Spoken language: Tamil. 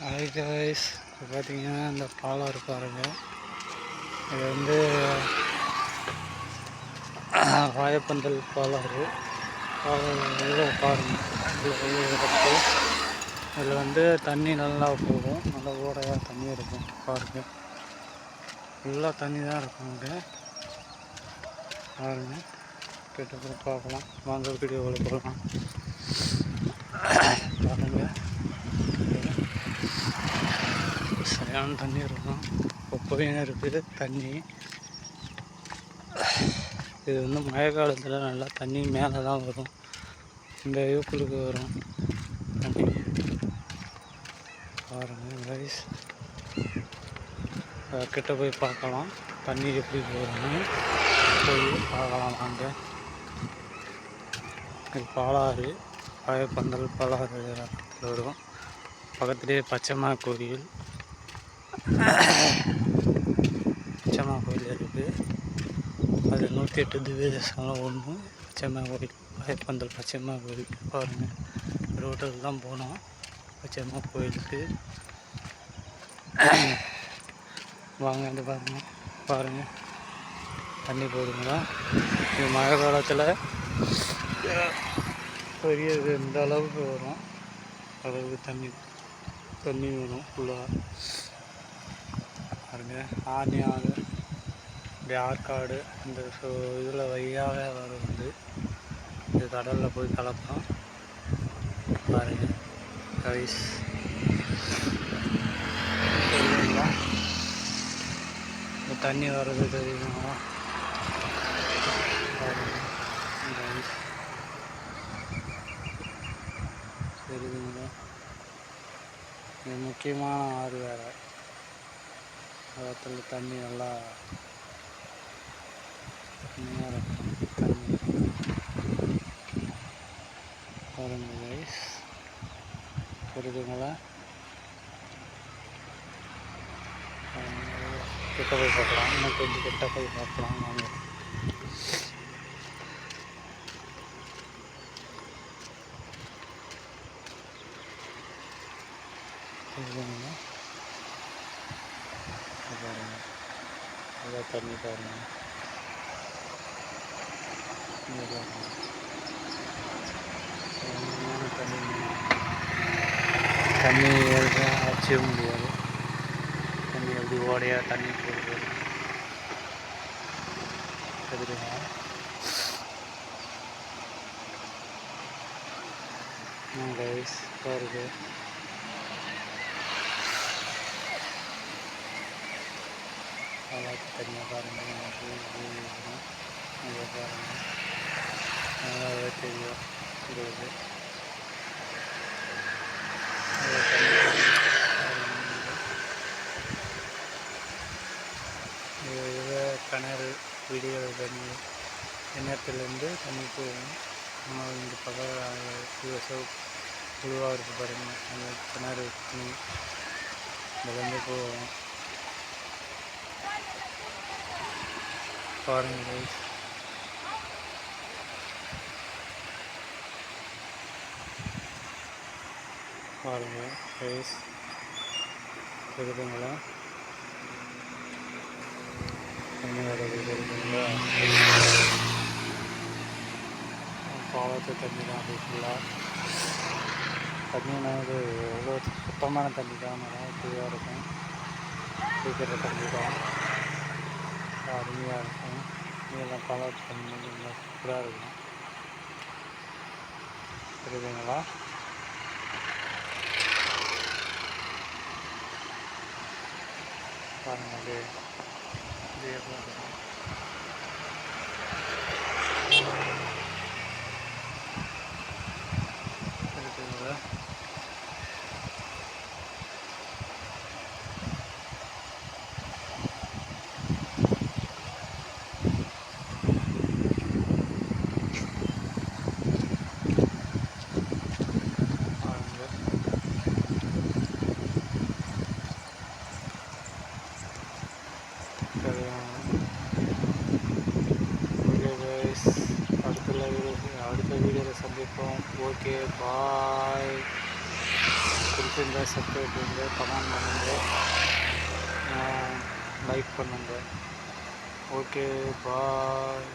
ஹாய் காய்ஸ், இப்போ பார்த்தீங்கன்னா இந்த பாலம் இருப்பாருங்க. இது வந்து வாழைப்பந்தல் பாலம். உள்ளே பாருங்க, இதில் வந்து தண்ணி நல்லா போகும், நல்லா ஓடையாக தண்ணி இருக்கும் பாருங்க. ஃபுல்லாக தண்ணி தான் இருக்கும் இங்கே பாருங்க. கிட்ட போய் பார்க்கலாம் வாங்க, வீடியோவில் போகலாம் பாருங்க. சரியான தண்ணி இருக்கும், குப்பையும் இருக்குது தண்ணி. இது வந்து மழை காலத்தில் நல்லா தண்ணி மேலே தான் வரும், இந்த யூக்குளுக்கு வரும் தண்ணி பாருங்கள் கைஸ். கிட்ட போய் பார்க்கலாம் தண்ணி எப்படி போகுதுன்னு போய் பார்க்கலாம் வாங்க. இது பாலாறு, வாழைப்பந்தல் பாலாறு இடத்துல வரும். பக்கத்துலேயே பச்சைமா கோயில், பச்சைமா கோயில் இருக்குது. அது 108 திவ்ய தேசம்லாம் ஒன்று பச்சைமா கோயில், வாழைப்பந்தல் பச்சைமா கோயில் பாருங்கள். ரோட்டில் தான் போனோம் பச்சைமா கோயிலுக்கு. வாங்க வந்து பாருங்கள் தண்ணி போகுதுங்களா. இது மழை காலத்தில் பெரிய இந்த அளவுக்கு வரும், அளவுக்கு தண்ணி வரும் ஃபுல்லாக பாருங்க. ஆனியாறு, இப்படி ஆற்காடு இந்த இதில் வழியாக வருது. இது கடலில் போய் கலப்போம் பாருங்க கைஸ். தெரியுங்களா இந்த தண்ணி வர்றது தெரியுங்களா பாருங்க கைஸ், தெரியுதுங்களா. இது முக்கியமான ஆறு வேறு, இடத்துல தண்ணி நல்லா இருக்கும் தண்ணி பாருங்க கைஸ், தெரியுதுங்களா. கிட்ட போய் பார்க்கலாம், இன்னும் கொஞ்சம் கிட்ட போய் பார்க்கலாம் வாங்க. தெரியுதுங்களா பாருங்க, நல்லா தண்ணி பாருங்க. தண்ணி அடிச்சிட முடியாது, தண்ணி எப்படி ஓடையாக தண்ணி போடுது தெரியுங்களா. கைஸ் பாருங்க, நல்லா தண்ணியாக பாருங்கள். இங்கே பாருங்கள், நல்லாவே தெரியும் உங்களுக்கு. கிணறு வீடியோ தண்ணி கிணத்துலேருந்து தண்ணி போகும். ஆனால் இந்த பக்கம் புழுவாக இருக்குது பாருங்கள், அந்த கிணறு தண்ணி இதுலேருந்து போகும் பாருங்கள். பாருங்கள் கைஸ், தெரியுதுங்களா தண்ணி வரது தெரியுதுங்களா. பாலத்து தண்ணி தான் அது ஃபுல்லாக. தண்ணினா அது எவ்வளோ சுத்தமான தண்ணி தான், நல்லா தூயாக இருக்கும், குடிக்கிற தண்ணி தான் அருமையாக இருக்கும். இதெல்லாம் பாலத்து தண்ணி நல்லா சூப்பராக இருக்கும், தெரியுதுங்களா. பாருங்கள் அப்படியே இருக்குங்களா. அடுத்த வீடியோவில் சந்திப்போம். Okay bye. பிடிச்சிருந்தா சப்ஸ்கிரைப் பண்ணுங்கள், கமெண்ட் பண்ணுங்கள், லைக் பண்ணுங்கள். ஓகே, பாய்.